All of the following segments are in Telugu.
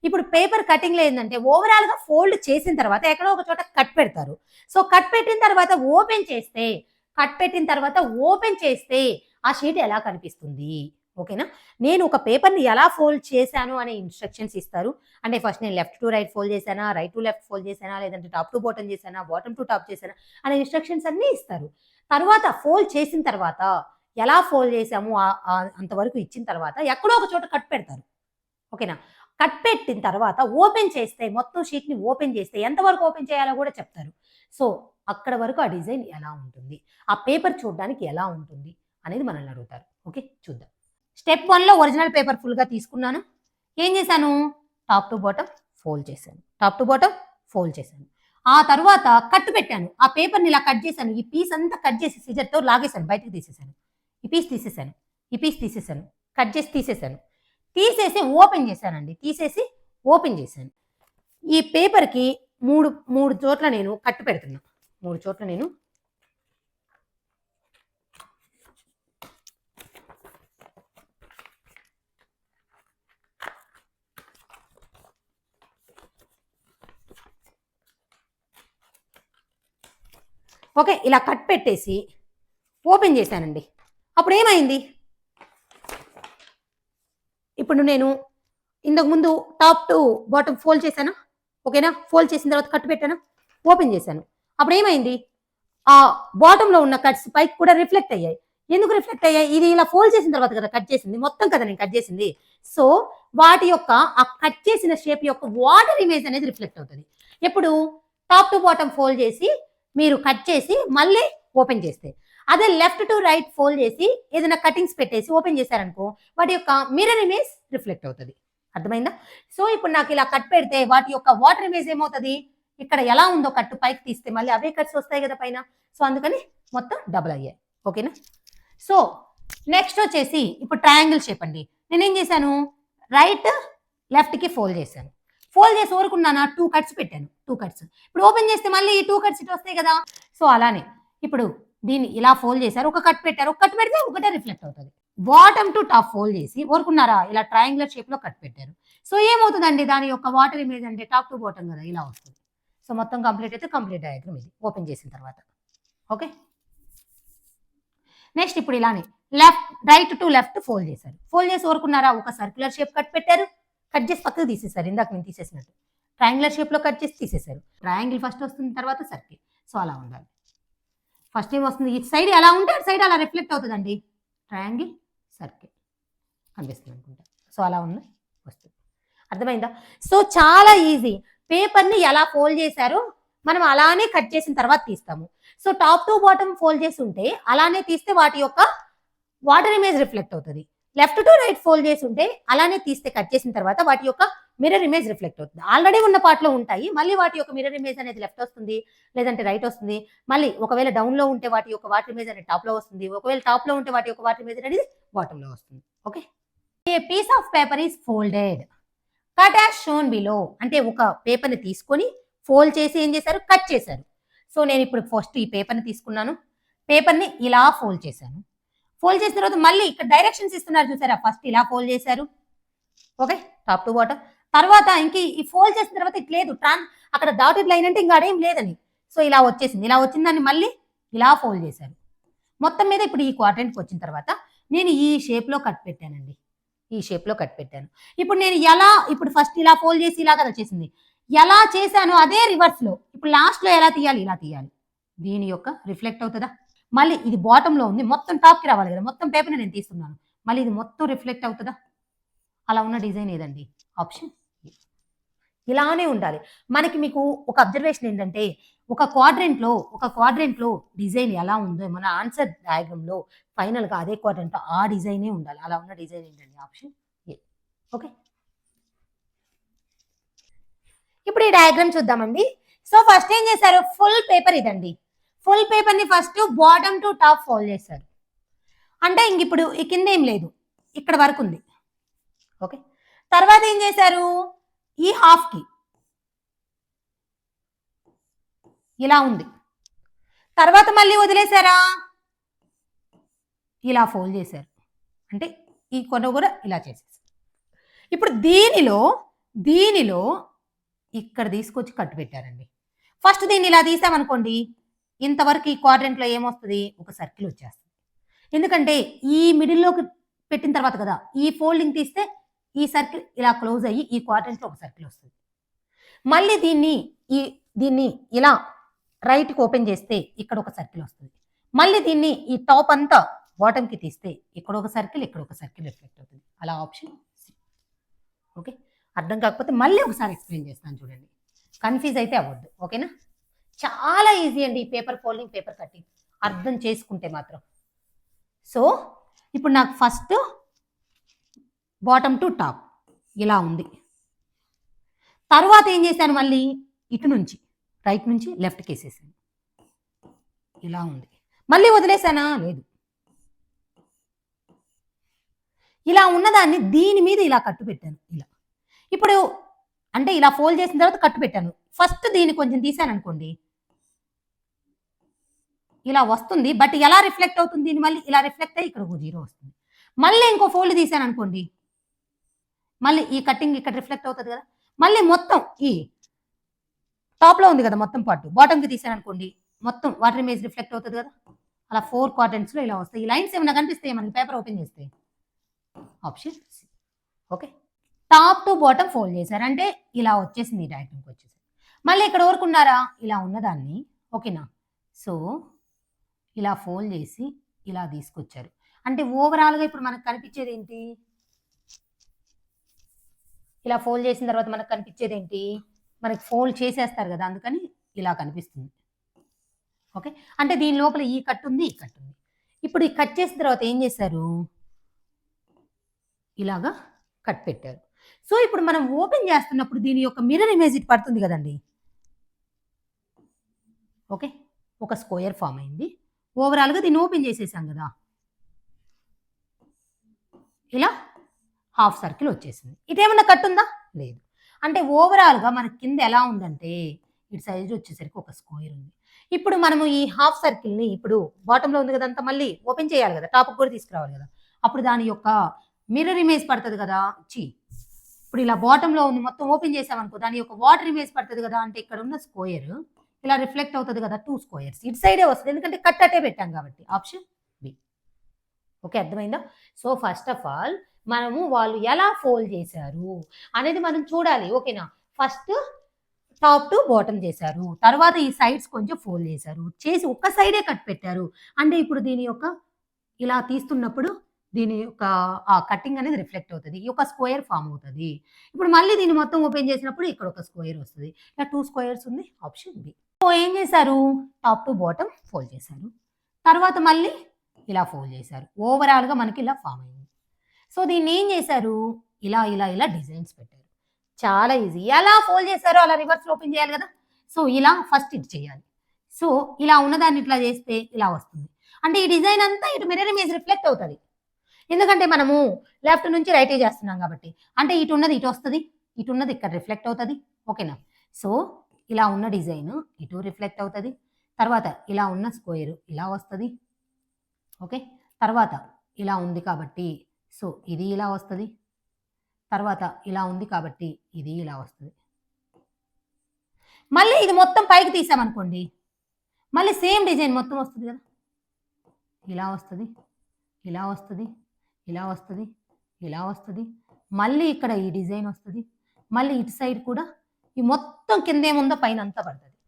ఇప్పుడు పేపర్ కటింగ్లో ఏంటంటే ఓవరాల్గా ఫోల్డ్ చేసిన తర్వాత ఎక్కడో ఒక చోట కట్ పెడతారు. సో కట్ పెట్టిన తర్వాత ఓపెన్ చేస్తే ఆ షీట్ ఎలా కనిపిస్తుంది? ఓకేనా? నేను ఒక పేపర్ని ఎలా ఫోల్డ్ చేశాను అనే ఇన్స్ట్రక్షన్స్ ఇస్తారు. అంటే ఫస్ట్ నేను లెఫ్ట్ టు రైట్ ఫోల్డ్ చేశానా, రైట్ టు లెఫ్ట్ ఫోల్డ్ చేశానా, లేదంటే టాప్ టు బాటమ్ చేశానా, బాటమ్ టు టాప్ చేశానా అనే ఇన్స్ట్రక్షన్స్ అన్నీ ఇస్తారు. తర్వాత ఫోల్డ్ చేసిన తర్వాత ఎలా ఫోల్డ్ చేసాము అంతవరకు ఇచ్చిన తర్వాత ఎక్కడో ఒక చోట కట్ పెడతారు. ఓకేనా? కట్ పెట్టిన తర్వాత ఓపెన్ చేస్తే మొత్తం షీట్ని ఓపెన్ చేస్తే ఎంతవరకు ఓపెన్ చేయాలో కూడా చెప్తారు. సో అక్కడ వరకు ఆ డిజైన్ ఎలా ఉంటుంది, ఆ పేపర్ చూడడానికి ఎలా ఉంటుంది అనేది మనల్ని అడుగుతారు. ఓకే, చూద్దాం. స్టెప్ 1లో ఒరిజినల్ పేపర్ ఫుల్గా తీసుకున్నాను. ఏం చేశాను? టాప్ టు బాటమ్ ఫోల్డ్ చేశాను. ఆ తర్వాత కట్ పెట్టాను. ఆ పేపర్ని ఇలా కట్ చేశాను. ఈ పీస్ అంతా కట్ చేసి సిజర్తో లాగేశాను, బయటకు తీసేసాను. ఈ పీస్ తీసేసాను, కట్ చేసి తీసేసాను. తీసేసి ఓపెన్ చేశాను. ఈ పేపర్కి మూడు చోట్ల నేను కట్టు పెడుతున్నా. 3 చోట్ల నేను ఓకే ఇలా కట్ పెట్టేసి ఓపెన్ చేశానండి. అప్పుడు ఏమైంది? ఇప్పుడు నేను ఇంతకుముందు టాప్ టు బాటమ్ ఫోల్డ్ చేశాను. ఓకేనా? ఫోల్డ్ చేసిన తర్వాత కట్ పెట్టాను, ఓపెన్ చేశాను. అప్పుడు ఏమైంది? ఆ బాటంలో ఉన్న కట్స్ పైకి కూడా రిఫ్లెక్ట్ అయ్యాయి. ఎందుకు రిఫ్లెక్ట్ అయ్యాయి? ఇది ఇలా ఫోల్డ్ చేసిన తర్వాత కదా కట్ చేసింది, మొత్తం కదా నేను కట్ చేసింది. సో వాటి యొక్క ఆ కట్ చేసిన షేప్ యొక్క వాటర్ ఇమేజ్ అనేది రిఫ్లెక్ట్ అవుతుంది. ఎప్పుడు? టాప్ టు బాటమ్ ఫోల్డ్ చేసి మీరు కట్ చేసి మళ్ళీ ఓపెన్ చేస్తే. అదే లెఫ్ట్ టు రైట్ ఫోల్డ్ చేసి ఏదైనా కటింగ్స్ పెట్టేసి ఓపెన్ చేశారనుకో వాటి యొక్క మిర్రర్ ఇమేజ్ రిఫ్లెక్ట్ అవుతుంది. అర్థమైందా? సో ఇప్పుడు నాకు ఇలా కట్ పెడితే వాటి యొక్క వాటర్ ఇమేజ్ ఏమవుతుంది? ఇక్కడ ఎలా ఉందో కట్టు పైకి తీస్తే మళ్ళీ అవే కట్స్ వస్తాయి కదా పైన. సో అందుకని మొత్తం డబుల్ అయ్యాయి. ఓకేనా? సో నెక్స్ట్ వచ్చేసి ఇప్పుడు ట్రయాంగిల్ షేప్ అండి. నేనేం చేశాను? రైట్ లెఫ్ట్కి ఫోల్డ్ చేశాను. ఫోల్డ్ చేసి ఊరుకున్నానా 2 కట్స్ పెట్టాను. 2 కట్స్ ఇప్పుడు ఓపెన్ చేస్తే మళ్ళీ ఈ 2 కట్స్ ఇటు వస్తాయి కదా. సో అలానే ఇప్పుడు దీన్ని ఇలా ఫోల్డ్ చేశారు, ఒక కట్ పెట్టారు, ఒక కట్ పెడితే ఒకటే రిఫ్లెక్ట్ అవుతుంది. బాటమ్ టు టాప్ ఫోల్డ్ చేసి ఊరుకున్నారా, ఇలా ట్రయాంగులర్ షేప్లో కట్ పెట్టారు. సో ఏమవుతుందండి? దాని యొక్క వాటర్ ఇమేజ్ అంటే టాప్ టు బాటమ్ కదా, ఇలా వస్తుంది. సో మొత్తం కంప్లీట్ అయితే కంప్లీట్ డయాగ్రమ్ ఇది ఓపెన్ చేసిన తర్వాత. ఓకే, నెక్స్ట్ ఇప్పుడు ఇలానే రైట్ టు లెఫ్ట్ ఫోల్డ్ చేశారు. ఫోల్డ్ చేసి ఊరుకున్నారా, ఒక సర్క్యులర్ షేప్ కట్ పెట్టారు, కట్ చేసి పక్కకు తీసేశారు. ఇందాక నేను తీసేసినట్టు ట్రయాంగులర్ షేప్లో కట్ చేసి తీసేశారు. ట్రయాంగిల్ ఫస్ట్ వస్తుంది, తర్వాత సర్కిల్. సో అలా ఉండాలి. ఫస్ట్ ఏం వస్తుంది? ఇటు సైడ్ ఎలా ఉంటే అటు సైడ్ అలా రిఫ్లెక్ట్ అవుతుందండి. ట్రయాంగిల్, సర్కిల్ కనిపిస్తుంది అనుకుంటా. సో అలా ఉంది, వస్తుంది. అర్థమైందా? సో చాలా ఈజీ. పేపర్ని ఎలా ఫోల్డ్ చేశారో మనం అలానే కట్ చేసిన తర్వాత తీస్తాము. So top to bottom fold చేసి ఉంటే అలానే తీస్తే వాటి యొక్క వాటర్ ఇమేజ్ రిఫ్లెక్ట్ అవుతుంది. లెఫ్ట్ టు రైట్ ఫోల్డ్ చేసి ఉంటే అలానే తీస్తే కట్ చేసిన తర్వాత వాటి యొక్క మిర్రర్ ఇమేజ్ రిఫ్లెక్ట్ అవుతుంది. ఆల్రెడీ ఉన్న పార్ట్లో ఉంటాయి, మళ్ళీ వాటి యొక్క మిర్రర్ ఇమేజ్ అనేది లెఫ్ట్ వస్తుంది, లేదంటే రైట్ వస్తుంది. మళ్ళీ ఒకవేళ డౌన్లో ఉంటే వాటి యొక్క వాటర్ ఇమేజ్ అనేది టాప్లో వస్తుంది, ఒకవేళ టాప్లో ఉంటే వాటి యొక్క వాటర్ ఇమేజ్ అనేది బాటంలో వస్తుంది. Okay, a piece of paper is folded cut as shown below. అంటే ఒక పేపర్ని తీసుకొని ఫోల్డ్ చేసి ఏం చేశారు? కట్ చేశారు. సో నేను ఇప్పుడు ఫస్ట్ ఈ పేపర్ని తీసుకున్నాను, పేపర్ని ఇలా ఫోల్డ్ చేశాను. ఫోల్డ్ చేసిన తర్వాత మళ్ళీ ఇక్కడ డైరెక్షన్స్ ఇస్తున్నారు చూసారా, ఫస్ట్ ఇలా ఫోల్డ్ చేశారు. Okay, top to bottom. తర్వాత ఇంక ఈ ఫోల్డ్ చేసిన తర్వాత ఇట్లా లేదు, అక్కడ డాటెడ్ లైన్ అంటే ఇంకా అదేం లేదని. సో ఇలా వచ్చేసింది. ఇలా వచ్చిన దాన్ని మళ్ళీ ఇలా ఫోల్డ్ చేశారు. మొత్తం మీద ఇప్పుడు ఈ క్వాడ్రంట్కి వచ్చిన తర్వాత నేను ఈ షేప్లో కట్ పెట్టానండి. ఈ షేప్లో కట్ పెట్టాను. ఇప్పుడు నేను ఇప్పుడు ఫస్ట్ ఇలా ఫోల్డ్ చేసి ఇలా కదా వచ్చేసింది. ఎలా చేశానో అదే రివర్స్లో ఇప్పుడు లాస్ట్లో ఎలా తీయాలి? ఇలా తీయాలి. దీని యొక్క రిఫ్లెక్ట్ అవుతుందా? మళ్ళీ ఇది బాటంలో ఉంది, మొత్తం టాప్కి రావాలి కదా, మొత్తం పేపర్ని నేను తీస్తున్నాను, మళ్ళీ ఇది మొత్తం రిఫ్లెక్ట్ అవుతుందా? అలా ఉన్న డిజైన్ ఏదండి? ఆప్షన్ ఇలానే ఉండాలి. మీకు ఒక అబ్జర్వేషన్ ఏంటంటే ఒక క్వాడ్రెంట్లో డిజైన్ ఎలా ఉందో మన ఆన్సర్ డయాగ్రామ్లో ఫైనల్గా అదే క్వాడ్రెంట్లో ఆ డిజైనే ఉండాలి. అలా ఉన్న డిజైన్ ఏంటండి? Option A. ఓకే, ఇప్పుడు ఈ డయాగ్రామ్ చూద్దామండి. సో ఫస్ట్ ఏం చేశారు? ఫుల్ పేపర్ ఇదండి. ఫుల్ పేపర్ని first bottom to top fold చేశారు. అంటే ఇంక ఇప్పుడు ఈ కింద ఏం లేదు, ఇక్కడ వరకు ఉంది. ఓకే, తర్వాత ఏం చేశారు? ఈ హాఫ్కి ఇలా ఉంది. తర్వాత మళ్ళీ వదిలేశారా? ఇలా ఫోల్డ్ చేశారు. అంటే ఈ కొన కూడా ఇలా చేసేసారు. ఇప్పుడు దీనిలో దీనిలో ఇక్కడ తీసుకొచ్చి కట్టు పెట్టారండి. ఫస్ట్ దీన్ని ఇలా తీసామనుకోండి, ఇంతవరకు ఈ క్వాడ్రంట్లో ఏమొస్తుంది, ఒక సర్కిల్ వచ్చేస్తుంది. ఎందుకంటే ఈ మిడిల్లోకి పెట్టిన తర్వాత కదా, ఈ ఫోల్డింగ్ తీస్తే ఈ సర్కిల్ ఇలా క్లోజ్ అయ్యి ఈ క్వాడ్రంట్లో ఒక సర్కిల్ వస్తుంది. మళ్ళీ దీన్ని ఇలా రైట్కి ఓపెన్ చేస్తే ఇక్కడ ఒక సర్కిల్ వస్తుంది. మళ్ళీ దీన్ని ఈ టాప్ అంతా బాటమ్కి తీస్తే ఇక్కడ ఒక సర్కిల్, ఇక్కడ ఒక సర్కిల్ రిఫ్లెక్ట్ అవుతుంది. అలా ఆప్షన్ సి. ఓకే, అర్థం కాకపోతే మళ్ళీ ఒకసారి ఎక్స్ప్లెయిన్ చేస్తాను చూడండి, కన్ఫ్యూజ్ అయితే అవ్వద్దు. ఓకేనా, చాలా ఈజీ అండి ఈ పేపర్ ఫోల్డింగ్, పేపర్ కటింగ్ అర్థం చేసుకుంటే మాత్రం. సో ఇప్పుడు నాకు ఫస్ట్ బాటమ్ టు టాప్ ఇలా ఉంది. తర్వాత ఏం చేశాను, మళ్ళీ ఇటు నుంచి రైట్ నుంచి లెఫ్ట్కి వేసేసాను, ఇలా ఉంది. మళ్ళీ వదిలేసానా, లేదు. ఇలా ఉన్నదాన్ని దీని మీద ఇలా కట్టు పెట్టాను. ఇలా ఇప్పుడు అంటే ఇలా ఫోల్డ్ చేసిన తర్వాత కట్టు పెట్టాను. ఫస్ట్ దీన్ని కొంచెం తీసాను అనుకోండి, ఇలా వస్తుంది. బట్ ఎలా రిఫ్లెక్ట్ అవుతుంది, దీన్ని మళ్ళీ ఇలా రిఫ్లెక్ట్ అయ్యి ఇక్కడ ఒక 0 వస్తుంది. మళ్ళీ ఇంకో ఫోల్డ్ తీసాను అనుకోండి, మళ్ళీ ఈ కటింగ్ ఇక్కడ రిఫ్లెక్ట్ అవుతుంది కదా. మళ్ళీ మొత్తం ఈ టాప్లో ఉంది కదా మొత్తం పార్ట్, బాటమ్కి తీసాను అనుకోండి, మొత్తం వాటర్ ఇమేజ్ రిఫ్లెక్ట్ అవుతుంది కదా. అలా 4 క్వాడ్రంట్స్లో ఇలా వస్తాయి. ఈ లైన్స్ ఏమైనా కనిపిస్తాయి మనకి పేపర్ ఓపెన్ చేస్తే, option C. Okay, top to bottom fold చేశారు అంటే ఇలా వచ్చేసింది, డయాగ్రామ్కి వచ్చేసింది. మళ్ళీ ఇక్కడ ఊరుకున్నారా, ఇలా ఉన్నదాన్ని. ఓకేనా, సో ఇలా ఫోల్డ్ చేసి ఇలా తీసుకొచ్చారు. అంటే ఓవరాల్గా ఇప్పుడు మనకు కనిపించేది ఏంటి, ఇలా ఫోల్డ్ చేసిన తర్వాత మనకు కనిపించేది ఏంటి, మనకి ఫోల్డ్ చేసేస్తారు కదా, అందుకని ఇలా కనిపిస్తుంది. ఓకే, అంటే దీని లోపల ఈ కట్ ఉంది, ఈ కట్ ఉంది. ఇప్పుడు ఈ కట్ చేసిన తర్వాత ఏం చేశారు, ఇలాగా కట్ పెట్టారు. సో ఇప్పుడు మనం ఓపెన్ చేస్తున్నప్పుడు దీని యొక్క మిర్రర్ ఇమేజ్ ఇటు పడుతుంది కదండి. ఓకే, ఒక స్క్వేర్ ఫామ్ అయింది. ఓవరాల్గా దీన్ని ఓపెన్ చేసేసాం కదా, ఇలా హాఫ్ సర్కిల్ వచ్చేసింది. ఇటేమన్నా కట్ ఉందా, లేదు. అంటే ఓవరాల్గా మనకి కింద ఎలా ఉందంటే ఇటు సైజ్ వచ్చేసరికి ఒక స్క్వేర్ ఉంది. ఇప్పుడు మనము ఈ హాఫ్ సర్కిల్ని ఇప్పుడు బాటంలో ఉంది కదా అంతా మళ్ళీ ఓపెన్ చేయాలి కదా, టాప్కి కూడా తీసుకురావాలి కదా. అప్పుడు దాని యొక్క మిర్రర్ ఇమేజ్ పడుతుంది కదా. ఇప్పుడు ఇలా బాటంలో ఉంది మొత్తం ఓపెన్ చేసామనుకో, దాని యొక్క వాటర్ ఇమేజ్ పడుతుంది కదా. అంటే ఇక్కడ ఉన్న స్క్వేర్ ఇలా రిఫ్లెక్ట్ అవుతుంది కదా, 2 స్క్వేర్స్ ఇటు సైడే వస్తుంది, ఎందుకంటే కట్ అట్టే పెట్టాం కాబట్టి. Option B. ఓకే, అర్థమైందా. సో ఫస్ట్ ఆఫ్ ఆల్ మనము వాళ్ళు ఎలా ఫోల్డ్ చేశారు అనేది మనం చూడాలి. ఓకేనా, ఫస్ట్ టాప్ టు బాటమ్ చేశారు, తర్వాత ఈ సైడ్స్ కొంచెం ఫోల్డ్ చేశారు, చేసి ఒక్క సైడే కట్ పెట్టారు. అంటే ఇప్పుడు దీని యొక్క ఇలా తీస్తున్నప్పుడు దీని యొక్క ఆ కటింగ్ అనేది రిఫ్లెక్ట్ అవుతుంది, ఈ యొక్క స్క్వేర్ ఫామ్ అవుతుంది. ఇప్పుడు మళ్ళీ దీన్ని మొత్తం ఓపెన్ చేసినప్పుడు ఇక్కడ ఒక స్క్వేర్ వస్తుంది, ఇలా 2 స్క్వేర్స్ ఉంది, ఆప్షన్ బి. సో ఏం చేశారు, టాప్ టు బాటమ్ ఫోల్డ్ చేశారు, తర్వాత మళ్ళీ ఇలా ఫోల్డ్ చేశారు. ఓవరాల్గా మనకి ఇలా ఫామ్ అయింది. సో దీన్ని ఏం చేశారు, ఇలా ఇలా ఇలా డిజైన్స్ పెట్టారు. చాలా ఈజీ. ఎలా ఫోల్డ్ చేశారో అలా రివర్స్ ఓపెన్ చేయాలి కదా. సో ఇలా ఫస్ట్ ఇది చేయాలి. సో ఇలా ఉన్నదాన్ని ఇట్లా చేస్తే ఇలా వస్తుంది. అంటే ఈ డిజైన్ అంతా ఇటు మిర్రర్ ఇమేజ్ రిఫ్లెక్ట్ అవుతుంది, ఎందుకంటే మనము లెఫ్ట్ నుంచి రైటే చేస్తున్నాం కాబట్టి. అంటే ఇటు ఉన్నది ఇటు వస్తుంది, ఇటు ఉన్నది ఇక్కడ రిఫ్లెక్ట్ అవుతుంది. ఓకేనా, సో ఇలా ఉన్న డిజైన్ ఇటు రిఫ్లెక్ట్ అవుతుంది, తర్వాత ఇలా ఉన్న స్క్వేర్ ఇలా వస్తుంది. ఓకే, తర్వాత ఇలా ఉంది కాబట్టి సో ఇది ఇలా వస్తుంది, తర్వాత ఇలా ఉంది కాబట్టి ఇది ఇలా వస్తుంది. మళ్ళీ ఇది మొత్తం పైకి తీసామనుకోండి, మళ్ళీ సేమ్ డిజైన్ మొత్తం వస్తుంది కదా. ఇలా వస్తుంది, ఇలా వస్తుంది, ఇలా వస్తుంది, ఇలా వస్తుంది, మళ్ళీ ఇక్కడ ఈ డిజైన్ వస్తుంది, మళ్ళీ ఇటు సైడ్ కూడా ఈ మొత్తం కింద ఏముందో పైన అంతా పడుతుంది.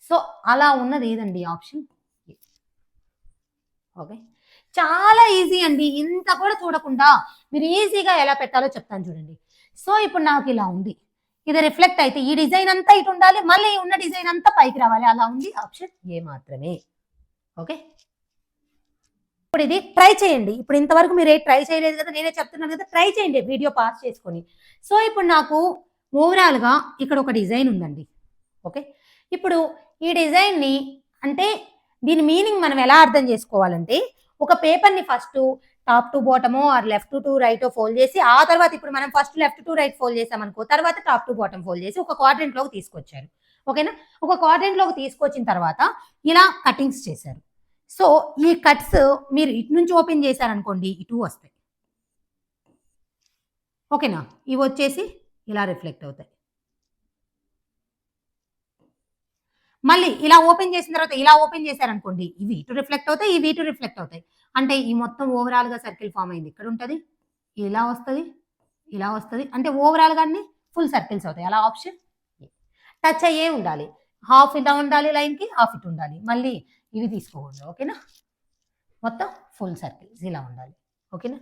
సో అలా ఉన్నది ఏదండి, ఆప్షన్ ఏ. ఓకే, చాలా ఈజీ అండి. ఇంత కూడా చూడకుండా మీరు ఈజీగా ఎలా పెట్టాలో చెప్తాను చూడండి. సో ఇప్పుడు నాకు ఇలా ఉంది, ఇది రిఫ్లెక్ట్ అయితే ఈ డిజైన్ అంతా ఇటు ఉండాలి, మళ్ళీ ఉన్న డిజైన్ అంతా పైకి రావాలి, అలా ఉంది, ఆప్షన్ ఏ మాత్రమే. ఓకే, ఇప్పుడు ఇది ట్రై చేయండి. ఇప్పుడు ఇంతవరకు మీరు ట్రై చేయలేదు కదా, నేనే చెప్తున్నాను కదా, ట్రై చేయండి వీడియో పాస్ చేసుకొని. సో ఇప్పుడు నాకు ఓవరాల్గా ఇక్కడ ఒక డిజైన్ ఉందండి. ఓకే, ఇప్పుడు ఈ డిజైన్ని అంటే దీని మీనింగ్ మనం ఎలా అర్థం చేసుకోవాలంటే, ఒక పేపర్ని ఫస్ట్ టాప్ టు బాటమో or left to right fold చేసి, ఆ తర్వాత ఇప్పుడు మనం first left to right fold చేసామనుకో, తర్వాత టాప్ టు బాటమ్ ఫోల్డ్ చేసి ఒక క్వాడ్రంట్లోకి తీసుకొచ్చారు. ఓకేనా, ఒక క్వాడ్రంట్లోకి తీసుకొచ్చిన తర్వాత ఇలా కటింగ్స్ చేశారు. సో ఈ కట్స్ మీరు ఇటు నుంచి ఓపెన్ చేశారనుకోండి, ఇటు వస్తాయి. ఓకేనా, ఇవి వచ్చేసి ఇలా రిఫ్లెక్ట్ అవుతాయి. మళ్ళీ ఇలా ఓపెన్ చేసిన తర్వాత ఇలా ఓపెన్ చేశారనుకోండి, ఇవి ఇటు రిఫ్లెక్ట్ అవుతాయి, ఇవి ఇటు రిఫ్లెక్ట్ అవుతాయి. అంటే ఈ మొత్తం ఓవరాల్‌గా సర్కిల్ ఫార్మ్ అయింది. ఇక్కడ ఉంటది, ఇలా వస్తది, ఇలా వస్తది. అంటే ఓవరాల్‌గా అన్ని ఫుల్ సర్కిల్స్ అవుతాయి. అలా ఆప్షన్ ఏ. టచ్ అయ్యే ఉండాలి. హాఫ్ ఇలా ఉండాలి లైన్‌కి, హాఫ్ ఇటు ఉండాలి. మళ్ళీ ఇవి తీసుకోకూడదు. ఓకేనా? మొత్తం ఫుల్ సర్కిల్స్ ఇలా ఉండాలి. ఓకేనా?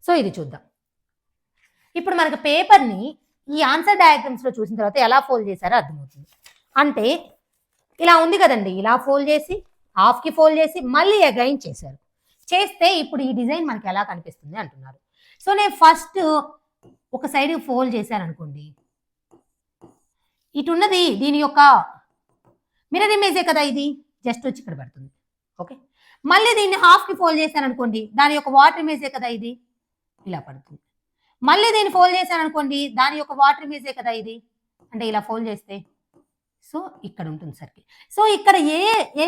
సో ఇది చూద్దాం. ఇప్పుడు మనకు పేపర్‌ని ఈ ఆన్సర్ డయాగ్రామ్స్‌లో చూసిన తర్వాత ఎలా ఫోల్డ్ చేశారో అర్థమవుతుంది. అంటే ఇలా ఉంది కదండి, ఇలా ఫోల్డ్ చేసి హాఫ్‌కి ఫోల్డ్ చేసి మళ్ళీ అగైన్ చేశారు. చేస్తే ఇప్పుడు ఈ డిజైన్ మనకి ఎలా కనిపిస్తుంది అంటున్నారు. సో నేను ఫస్ట్ ఒక సైడ్ ఫోల్డ్ చేశాను అనుకోండి, ఇటున్నది దీని యొక్క మిర్రర్ ఇమేజే కదా, ఇది జస్ట్ వచ్చి ఇక్కడ పడుతుంది. ఓకే, మళ్ళీ దీన్ని హాఫ్‌కి ఫోల్డ్ చేశాను అనుకోండి, దాని యొక్క వాటర్ ఇమేజే కదా ఇది, ఇలా పడుతుంది. మళ్ళీ దీన్ని ఫోల్డ్ చేశాను అనుకోండి, దాని యొక్క వాటర్ ఇమేజే కదా ఇది, అంటే ఇలా ఫోల్డ్ చేస్తే సో ఇక్కడ ఉంటుంది సర్కిల్. సో ఇక్కడ ఏ ఏ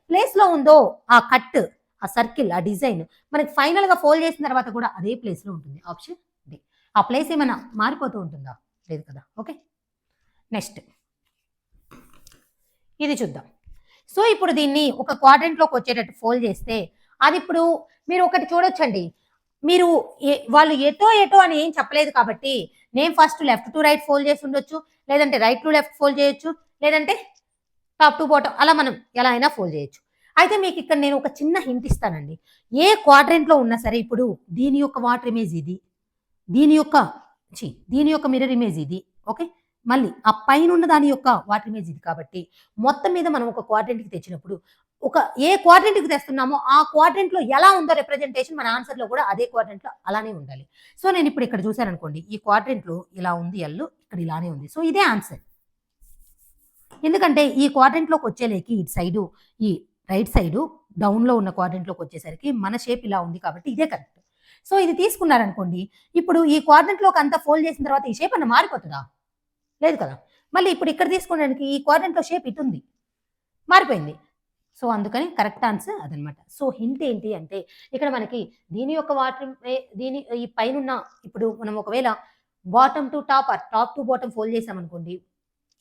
ప్లేస్లో ఉందో ఆ కట్, ఆ సర్కిల్, ఆ డిజైన్ మనకి ఫైనల్గా ఫోల్డ్ చేసిన తర్వాత కూడా అదే ప్లేస్లో ఉంటుంది. Option D. ఆ ప్లేస్ ఏమైనా మారిపోతూ ఉంటుందా? లేదు కదా. ఓకే, నెక్స్ట్ ఇది చూద్దాం. సో ఇప్పుడు దీన్ని ఒక క్వాడ్రంట్లోకి వచ్చేటట్టు ఫోల్డ్ చేస్తే అది ఇప్పుడు మీరు ఒకటి చూడొచ్చండి, మీరు వాళ్ళు ఎటో ఎటో అని ఏం చెప్పలేదు కాబట్టి నేను first left to right fold చేసి ఉండొచ్చు, లేదంటే రైట్ టు లెఫ్ట్ ఫోల్డ్ చేయొచ్చు, లేదంటే టాప్ టు బాటమ్, అలా మనం ఎలా అయినా ఫోల్డ్ చేయొచ్చు. అయితే మీకు ఇక్కడ నేను ఒక చిన్న హింట్ ఇస్తానండి. ఏ క్వాడ్రంట్లో ఉన్నా సరే ఇప్పుడు దీని యొక్క వాటర్ ఇమేజ్ ఇది, దీని యొక్క మిర్రర్ ఇమేజ్ ఇది. ఓకే, మళ్ళీ ఆ పైన ఉన్న దాని యొక్క వాటర్ ఇమేజ్ ఇది. కాబట్టి మొత్తం మీద మనం ఒక క్వాడ్రంట్కి తెచ్చినప్పుడు ఒక ఏ క్వాడ్రంట్కి తెస్తున్నామో ఆ క్వాడ్రంట్లో ఎలా ఉందో రిప్రజెంటేషన్ మన ఆన్సర్లో కూడా అదే క్వాడ్రంట్లో అలానే ఉండాలి. సో నేను ఇప్పుడు ఇక్కడ చూశాను అనుకోండి, ఈ క్వాడ్రంట్లో ఇలా ఉంది ఎల్లు, ఇక్కడ ఇలానే ఉంది. సో ఇదే ఆన్సర్. ఎందుకంటే ఈ క్వాడ్రంట్లోకి వచ్చేలేకి ఇటు సైడు, ఈ రైట్ సైడు డౌన్లో ఉన్న క్వాడ్రంట్లోకి వచ్చేసరికి మన షేప్ ఇలా ఉంది కాబట్టి ఇదే కరెక్ట్. సో ఇది తీసుకున్నారనుకోండి, ఇప్పుడు ఈ క్వాడ్రంట్లోకి అంతా ఫోల్డ్ చేసిన తర్వాత ఈ షేప్ అన్న మారిపోతుందా? లేదు కదా. మళ్ళీ ఇప్పుడు ఇక్కడ తీసుకోవడానికి ఈ క్వాడ్రంట్లో షేప్ ఇటు ఉంది, మారిపోయింది. సో అందుకని కరెక్ట్ ఆన్సర్ అదనమాట. సో హింట్ ఏంటి అంటే ఇక్కడ మనకి దీని యొక్క వాటర్, దీని ఈ పైన ఇప్పుడు మనం ఒకవేళ bottom to top or top to bottom fold చేసామనుకోండి,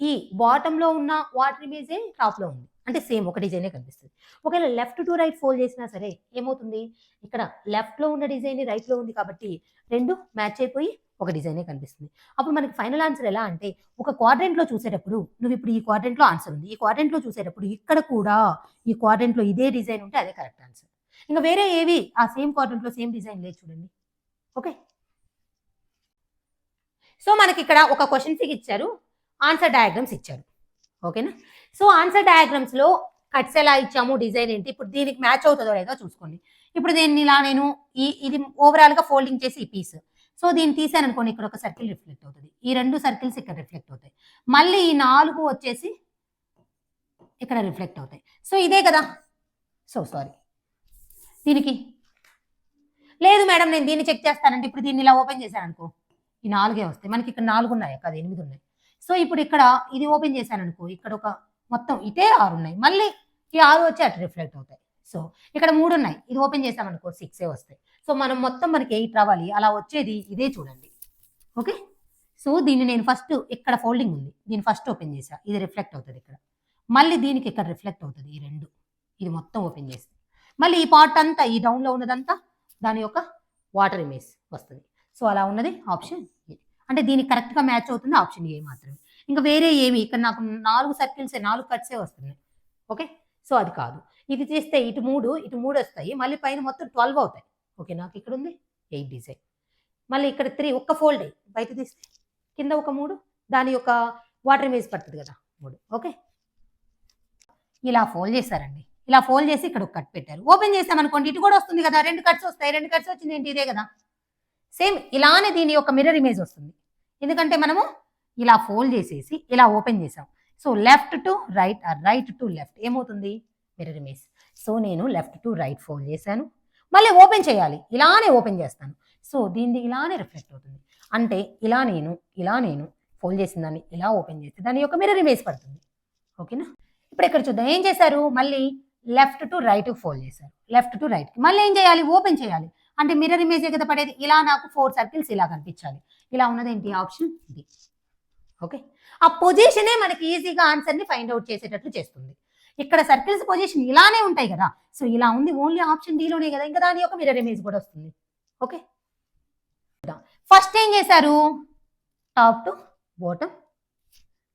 ఈ బాటంలో ఉన్న వాటర్ ఇమేజే టాప్లో ఉంది, అంటే సేమ్ ఒక డిజైనే కనిపిస్తుంది. ఒకవేళ లెఫ్ట్ టు రైట్ ఫోల్డ్ చేసినా సరే ఏమవుతుంది, ఇక్కడ లెఫ్ట్లో ఉన్న డిజైన్ రైట్లో ఉంది కాబట్టి రెండు మ్యాచ్ అయిపోయి ఒక డిజైనే కనిపిస్తుంది. అప్పుడు మనకి ఫైనల్ ఆన్సర్ ఎలా అంటే, ఒక క్వాడ్రంట్లో చూసేటప్పుడు నువ్వు ఇప్పుడు ఈ క్వాడ్రంట్లో ఆన్సర్ ఉంది, ఈ క్వాడ్రంట్లో చూసేటప్పుడు ఇక్కడ కూడా ఈ క్వాడ్రంట్లో ఇదే డిజైన్ ఉంటే అదే కరెక్ట్ ఆన్సర్. ఇంకా వేరే ఏవి ఆ సేమ్ క్వాడ్రంట్లో సేమ్ డిజైన్ లేదు చూడండి. ఓకే, సో మనకి ఇక్కడ ఒక క్వశ్చన్ ఫిగ్ ఇచ్చారు, ఆన్సర్ డయాగ్రామ్స్ ఇచ్చారు. ఓకేనా. సో ఆన్సర్ డయాగ్రామ్స్లో కట్స్ ఎలా ఇచ్చాము, డిజైన్ ఏంటి, ఇప్పుడు దీనికి మ్యాచ్ అవుతుందో లేదో చూసుకోండి. ఇప్పుడు దీన్ని ఇలా నేను ఇది ఓవరాల్గా ఫోల్డింగ్ చేసి ఈ పీస్, సో దీన్ని తీసాను అనుకోండి, ఇక్కడ ఒక సర్కిల్ రిఫ్లెక్ట్ అవుతుంది, ఈ రెండు సర్కిల్స్ ఇక్కడ రిఫ్లెక్ట్ అవుతాయి, మళ్ళీ ఈ 4 వచ్చేసి ఇక్కడ రిఫ్లెక్ట్ అవుతాయి. సో ఇదే కదా. సో సారీ, దీనికి లేదు మేడం, నేను దీన్ని చెక్ చేస్తానంటే ఇప్పుడు దీన్ని ఇలా ఓపెన్ చేశాను అనుకో, ఈ 4 వస్తాయి. మనకి ఇక్కడ 4 ఉన్నాయి కదా, 8 ఉన్నాయి. సో ఇప్పుడు ఇక్కడ ఇది ఓపెన్ చేశాను అనుకో, ఇక్కడ ఒక మొత్తం ఇటే 6 ఉన్నాయి, మళ్ళీ ఈ 6 వచ్చి అటు రిఫ్లెక్ట్ అవుతాయి. సో ఇక్కడ 3 ఉన్నాయి, ఇది ఓపెన్ చేసామనుకో 6 వస్తాయి. సో మనం మొత్తం మనకి 8 రావాలి, అలా వచ్చేది ఇదే చూడండి. ఓకే, సో దీన్ని నేను ఫస్ట్ ఇక్కడ ఫోల్డింగ్ ఉంది, దీన్ని ఫస్ట్ ఓపెన్ చేసా, ఇది రిఫ్లెక్ట్ అవుతుంది ఇక్కడ, మళ్ళీ దీనికి ఇక్కడ రిఫ్లెక్ట్ అవుతుంది ఈ రెండు, ఇది మొత్తం ఓపెన్ చేసి మళ్ళీ ఈ పార్ట్ అంతా, ఈ డౌన్లో ఉన్నదంతా దాని యొక్క వాటర్ ఇమేజ్ వస్తుంది. సో అలా ఉన్నది ఆప్షన్ ఏ, అంటే దీనికి కరెక్ట్గా మ్యాచ్ అవుతుంది ఆప్షన్ ఏ మాత్రమే. ఇంకా వేరే ఏమి ఇక్కడ నాకు 4 సర్కిల్సే 4 కట్సే వస్తున్నాయి. ఓకే, సో అది కాదు. ఇది చేస్తే ఇటు 3 వస్తాయి, మళ్ళీ పైన మొత్తం 12 అవుతాయి. ఓకే, నాకు ఇక్కడ ఉంది 8 డిజైన్, మళ్ళీ ఇక్కడ 3 ఒక్క ఫోల్డ్ బయట తీస్తే కింద ఒక 3, దాని యొక్క వాటర్ ఇమేజ్ పడుతుంది కదా 3. ఓకే, ఇలా ఫోల్డ్ చేశారండి, ఇలా ఫోల్డ్ చేసి ఇక్కడ ఒక కట్ పెట్టారు, ఓపెన్ చేసామనుకోండి ఇటు కూడా వస్తుంది కదా, 2 కట్స్ వస్తాయి, 2 కట్స్ వచ్చింది ఏంటి ఇదే కదా. సేమ్ ఇలానే దీని యొక్క మిర్రర్ ఇమేజ్ వస్తుంది, ఎందుకంటే మనము ఇలా ఫోల్డ్ చేసేసి ఇలా ఓపెన్ చేసాం. So left to right are right to left ఏమవుతుంది, మిర్రర్ ఇమేజ్. సో నేను లెఫ్ట్ టు రైట్ ఫోల్డ్ చేశాను, మళ్ళీ ఓపెన్ చేయాలి, ఇలానే ఓపెన్ చేస్తాను. సో దీన్ని ఇలానే రిఫ్లెక్ట్ అవుతుంది, అంటే ఇలా నేను ఫోల్డ్ చేసిన దాన్ని ఇలా ఓపెన్ చేస్తే దాని యొక్క మిర్రర్ ఇమేజ్ పడుతుంది. ఓకేనా. ఇప్పుడు ఇక్కడ చూద్దాం, ఏం చేశారు, మళ్ళీ లెఫ్ట్ టు రైట్ ఫోల్డ్ చేశారు, లెఫ్ట్ టు రైట్కి మళ్ళీ ఏం చేయాలి, ఓపెన్ చేయాలి, అంటే మిర్రర్ ఇమేజ్ కదా పడేది, ఇలా నాకు 4 సర్కిల్స్ ఇలా కనిపించాలి. ఇలా ఉన్నదేంటి ఆప్షన్ డి. ఓకే, ఆ పొజిషనే మనకి ఈజీగా ఆన్సర్ని ఫైండ్ అవుట్ చేసేటట్లు చేస్తుంది. ఇక్కడ సర్కిల్స్ పొజిషన్ ఇలానే ఉంటాయి కదా, సో ఇలా ఉంది, ఓన్లీ ఆప్షన్ డిలోనే కదా, ఇంకా దాని యొక్క మిర్రర్ ఇమేజ్ కూడా వస్తుంది. ఓకే, ఫస్ట్ ఏం చేశారు, టాప్ టు బాటమ్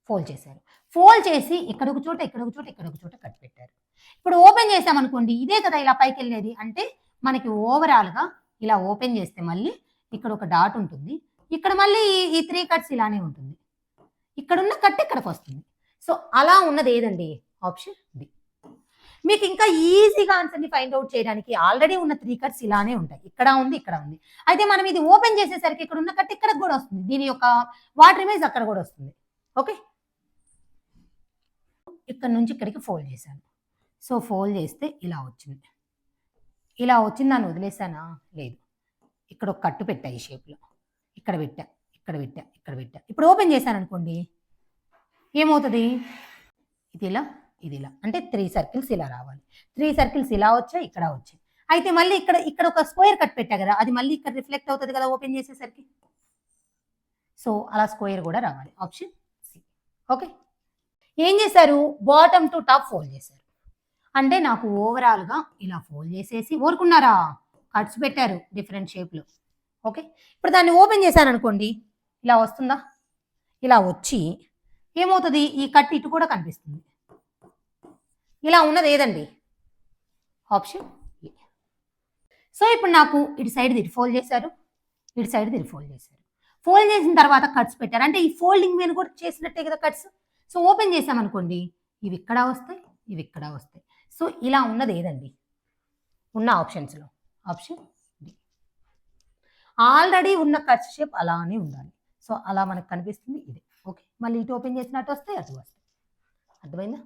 ఫోల్డ్ చేశారు. ఫోల్డ్ చేసి ఇక్కడ ఒక చోట ఇక్కడ ఒక చోట ఇక్కడ ఒక చోట కట్ పెట్టారు. ఇప్పుడు ఓపెన్ చేసామనుకోండి, ఇదే కదా ఇలా పైకి వెళ్ళేది, అంటే మనకి ఓవరాల్గా ఇలా ఓపెన్ చేస్తే మళ్ళీ ఇక్కడ ఒక డాట్ ఉంటుంది, ఇక్కడ మళ్ళీ ఈ 3 కట్స్ ఇలానే ఉంటుంది, ఇక్కడ ఉన్న కట్ ఇక్కడికి వస్తుంది. సో అలా ఉన్నది ఏదండి, ఆప్షన్ డి. మీకు ఇంకా ఈజీగా ఆన్సర్ని ఫైండ్ అవుట్ చేయడానికి ఆల్రెడీ ఉన్న 3 కట్స్ ఇలానే ఉంటాయి, ఇక్కడ ఉంది ఇక్కడ ఉంది. అయితే మనం ఇది ఓపెన్ చేసేసరికి ఇక్కడ ఉన్న కట్ ఇక్కడికి కూడా వస్తుంది, దీని యొక్క వాటర్ ఇమేజ్ అక్కడ కూడా వస్తుంది. ఓకే, ఇక్కడ నుంచి ఇక్కడికి ఫోల్డ్ చేశాను. సో ఫోల్డ్ చేస్తే ఇలా వచ్చింది, ఇలా వచ్చింది, దాన్ని వదిలేసానా, లేదు, ఇక్కడ ఒక కట్టు పెట్టా ఈ షేప్లో, ఇక్కడ పెట్టా ఇక్కడ పెట్టా ఇక్కడ పెట్టా. ఇప్పుడు ఓపెన్ చేశాను అనుకోండి, ఏమవుతుంది, ఇది ఇలా ఇది ఇలా, అంటే 3 సర్కిల్స్ ఇలా రావాలి, 3 సర్కిల్స్ ఇలా వచ్చాయి ఇక్కడ వచ్చాయి. అయితే మళ్ళీ ఇక్కడ ఒక స్క్వేర్ కట్ పెట్టా కదా, అది మళ్ళీ ఇక్కడ రిఫ్లెక్ట్ అవుతుంది కదా ఓపెన్ చేసేసరికి, సో అలా స్క్వేర్ కూడా రావాలి, ఆప్షన్ సి. ఓకే, ఏం చేశారు, బాటమ్ టు టాప్ ఫోల్డ్ చేశారు, అంటే నాకు ఓవరాల్గా ఇలా ఫోల్డ్ చేసేసి ఊరుకున్నారా, కట్స్ పెట్టారు డిఫరెంట్ షేప్లో. ఓకే, ఇప్పుడు దాన్ని ఓపెన్ చేశాను అనుకోండి, ఇలా వస్తుందా, ఇలా వచ్చి ఏమవుతుంది, ఈ కట్ ఇటు కూడా కనిపిస్తుంది, ఇలా ఉన్నది ఏదండి, ఆప్షన్ ఏ. సో ఇప్పుడు నాకు ఇటు సైడ్ తిరిగి ఫోల్డ్ చేశారు, ఇటు సైడ్ తిరిగి ఫోల్డ్ చేశారు, ఫోల్డ్ చేసిన తర్వాత కట్స్ పెట్టారు, అంటే ఈ ఫోల్డింగ్ మీద కూడా చేసినట్టే కదా కట్స్. సో ఓపెన్ చేసామనుకోండి, ఇవి ఇక్కడ వస్తాయి ఇవి ఇక్కడ వస్తాయి. సో ఇలా ఉన్నది ఏదండి, ఉన్న ఆప్షన్స్లో ఆప్షన్ డి. ఆల్రెడీ ఉన్న కట్స్ షేప్ అలానే ఉండాలి, సో అలా మనకు కనిపిస్తుంది ఇది. ఓకే, మళ్ళీ ఇటు ఓపెన్ చేసినట్టు వస్తాయి అటు వస్తాయి, అర్థమైందా.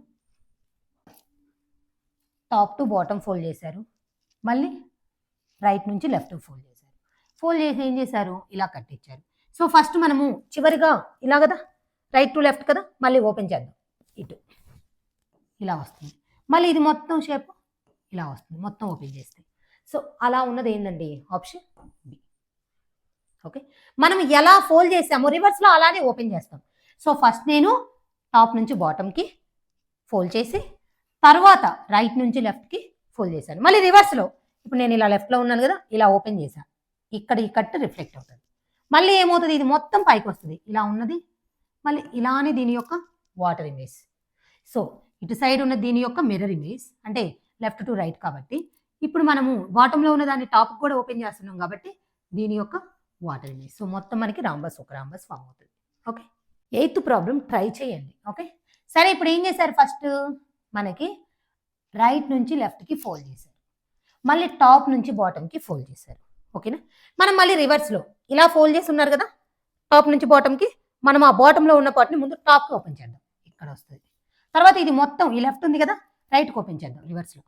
టాప్ టు బాటమ్ ఫోల్డ్ చేశారు, మళ్ళీ రైట్ నుంచి లెఫ్ట్ ఫోల్డ్ చేశారు, ఫోల్డ్ చేసి ఏం చేశారు, ఇలా కట్టించారు. సో ఫస్ట్ మనము చివరిగా ఇలా కదా, రైట్ టు లెఫ్ట్ కదా, మళ్ళీ ఓపెన్ చేద్దాం, ఇటు ఇలా వస్తుంది, మళ్ళీ ఇది మొత్తం షేప్ ఇలా వస్తుంది మొత్తం ఓపెన్ చేస్తే. సో అలా ఉన్నది ఏంటండి, ఆప్షన్ బి. ఓకే, మనం ఎలా ఫోల్డ్ చేసామో రివర్స్లో అలానే ఓపెన్ చేస్తాం. సో ఫస్ట్ నేను టాప్ నుంచి బాటమ్కి ఫోల్డ్ చేసి తర్వాత రైట్ నుంచి లెఫ్ట్కి ఫోల్డ్ చేశాను, మళ్ళీ రివర్స్లో ఇప్పుడు నేను ఇలా లెఫ్ట్లో ఉన్నాను కదా, ఇలా ఓపెన్ చేశాను, ఇక్కడ ఈ కట్ రిఫ్లెక్ట్ అవుతుంది, మళ్ళీ ఏమవుతుంది, ఇది మొత్తం పైకి వస్తుంది, ఇలా ఉన్నది మళ్ళీ ఇలానే దీని యొక్క వాటర్ ఇమేజ్. సో ఇటు సైడ్ ఉన్న దీని యొక్క మిర్రర్ ఇమేజ్, అంటే లెఫ్ట్ టు రైట్ కాబట్టి, ఇప్పుడు మనము బాటంలో ఉన్న దాన్ని టాప్ కూడా ఓపెన్ చేస్తున్నాం కాబట్టి దీని యొక్క వాటర్ ఇమేజ్. సో మొత్తం మనకి రాంబస్ ఒక రాంబస్ ఫామ్ అవుతుంది. ఓకే, 8th ప్రాబ్లం ట్రై చేయండి. ఓకే, సరే ఇప్పుడు ఏం చేశారు, ఫస్ట్ మనకి రైట్ నుంచి లెఫ్ట్కి ఫోల్డ్ చేశారు, మళ్ళీ టాప్ నుంచి బాటమ్కి ఫోల్డ్ చేశారు. ఓకేనా, మనం మళ్ళీ రివర్స్లో ఇలా ఫోల్డ్ చేసి ఉన్నారు కదా టాప్ నుంచి బాటమ్కి, మనం ఆ బాటంలో ఉన్న పార్ట్ని ముందు టాప్కి ఓపెన్ చేద్దాం, ఇక్కడ వస్తుంది. తర్వాత ఇది మొత్తం ఈ లెఫ్ట్ ఉంది కదా, రైట్కి ఓపెన్ చేద్దాం రివర్స్లో,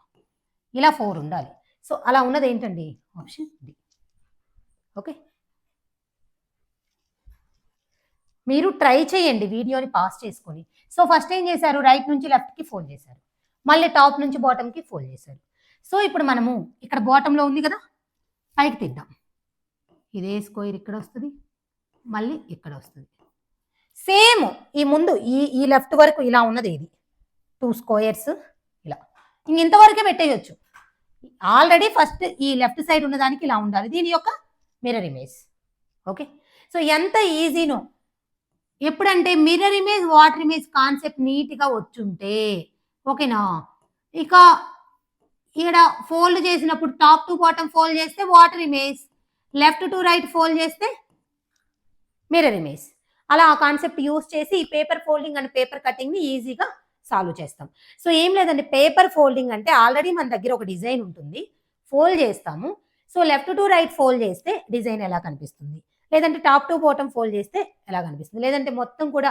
ఇలా 4 ఉండాలి. సో అలా ఉన్నది ఏంటండి, ఆప్షన్ డి. ఓకే, మీరు ట్రై చేయండి వీడియోని పాస్ చేసుకొని. సో ఫస్ట్ ఏం చేశారు, రైట్ నుంచి లెఫ్ట్కి ఫోల్డ్ చేశారు, మళ్ళీ టాప్ నుంచి బాటమ్కి ఫోల్డ్ చేశారు. సో ఇప్పుడు మనము ఇక్కడ బాటంలో ఉంది కదా, పైకి తీద్దాం, ఇదే స్క్వేర్ ఇక్కడ వస్తుంది, మళ్ళీ ఇక్కడ వస్తుంది, సేమ్ ఈ ముందు ఈ లెఫ్ట్ వరకు ఇలా ఉన్నది, ఇది 2 స్క్వేర్స్ ఇలా ఇంతవరకే పెట్టేయచ్చు. ఆల్రెడీ ఫస్ట్ ఈ లెఫ్ట్ సైడ్ ఉన్న దానికి ఇలా ఉండాలి, దీని యొక్క మిర్రర్ ఇమేజ్. ఓకే, సో ఎంత ఈజీనో, ఎప్పుడంటే mirror image water image concept నీట్గా వచ్చుంటే. ఓకేనా, ఇక ఇక్కడ ఫోల్డ్ చేసినప్పుడు టాప్ టు బాటమ్ ఫోల్డ్ చేస్తే water image, left to right fold చేస్తే మిర్రర్ ఇమేజ్. అలా ఆ కాన్సెప్ట్ యూజ్ చేసి ఈ పేపర్ ఫోల్డింగ్ అండ్ పేపర్ కటింగ్ని ఈజీగా సాల్వ్ చేస్తాం. సో ఏం లేదండి, పేపర్ ఫోల్డింగ్ అంటే ఆల్రెడీ మన దగ్గర ఒక డిజైన్ ఉంటుంది, ఫోల్డ్ చేస్తాము. So left to right fold చేస్తే డిజైన్ ఎలా కనిపిస్తుంది, లేదంటే టాప్ టు బాటమ్ ఫోల్డ్ చేస్తే ఎలా కనిపిస్తుంది, లేదంటే మొత్తం కూడా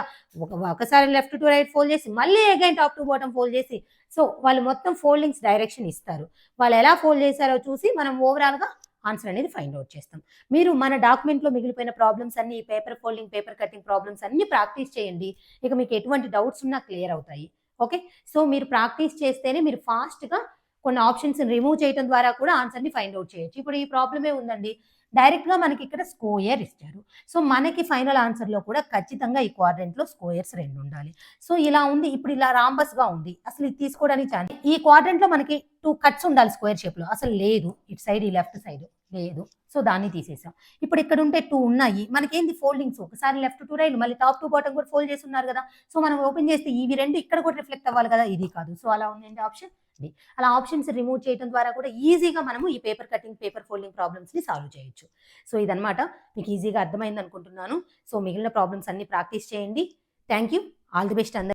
ఒకసారి లెఫ్ట్ టు రైట్ ఫోల్డ్ చేసి మళ్ళీ again top to bottom fold చేసి, సో వాళ్ళు మొత్తం ఫోల్డింగ్స్ డైరెక్షన్ ఇస్తారు, వాళ్ళు ఎలా ఫోల్డ్ చేశారో చూసి మనం ఓవరాల్గా ఆన్సర్ అనేది ఫైండ్ అవుట్ చేస్తాం. మీరు మన డాక్యుమెంట్లో మిగిలిపోయిన ప్రాబ్లమ్స్ అన్ని, paper folding paper cutting problems అన్ని ప్రాక్టీస్ చేయండి, ఇక మీకు ఎటువంటి డౌట్స్ ఉన్నా క్లియర్ అవుతాయి. ఓకే, సో మీరు ప్రాక్టీస్ చేస్తేనే మీరు ఫాస్ట్గా కొన్ని ఆప్షన్స్ రిమూవ్ చేయడం ద్వారా కూడా ఆన్సర్ని ఫైండ్ అవుట్ చేయొచ్చు. ఇప్పుడు ఈ ప్రాబ్లమే ఉందండి, డైరెక్ట్‌గా మనకి ఇక్కడ స్క్వేర్ ఇచ్చారు. సో, మనకి ఫైనల్ ఆన్సర్‌లో కూడా ఖచ్చితంగా ఈ క్వాడ్రంట్‌లో స్క్వేర్స్ 2 ఉండాలి. సో, ఇలా ఉంది. ఇప్పుడు ఇలా రాంబస్‌గా ఉంది. అసలు ఇది తీసుకోవడానికి ఛాన్స్ ఈ క్వాడ్రంట్‌లో మనకి 2 కట్స్ ఉండాలి స్క్వేర్ షేప్‌లో. అసలు లేదు. ఇటు సైడ్ ఈ లెఫ్ట్ సైడ్ లేదు. సో, దాన్ని తీసేసాం. ఇప్పుడు ఇక్కడ ఉంటే 2 ఉన్నాయి. మనకేంది ఫోల్డింగ్స్ ఒకసారి లెఫ్ట్ టు రైట్ మళ్ళీ టాప్ టు బాటమ్ కూడా ఫోల్డ్ చేసి ఉన్నారు కదా! సో, మనం ఓపెన్ చేస్తే ఇవి 2 ఇక్కడ కూడా రిఫ్లెక్ట్ అవ్వాలి కదా! ఇది కాదు. సో, అలా ఉందేంటి ఆప్షన్ డి. అలా ఆప్షన్స్ రిమూవ్ చేయడం ద్వారా కూడా ఈజీగా మనము ఈ పేపర్ కటింగ్, పేపర్ ఫోల్డింగ్ ప్రాబ్లమ్స్‌ని సాల్వ్ చేయొచ్చు. సో, ఇదన్నమాట. మీకు ఈజీగా అర్థమైంది అనుకుంటున్నాను. సో, మిగిలిన ప్రాబ్లమ్స్ అన్నీ ప్రాక్టీస్ చేయండి. Thank you. All the best అందరికి.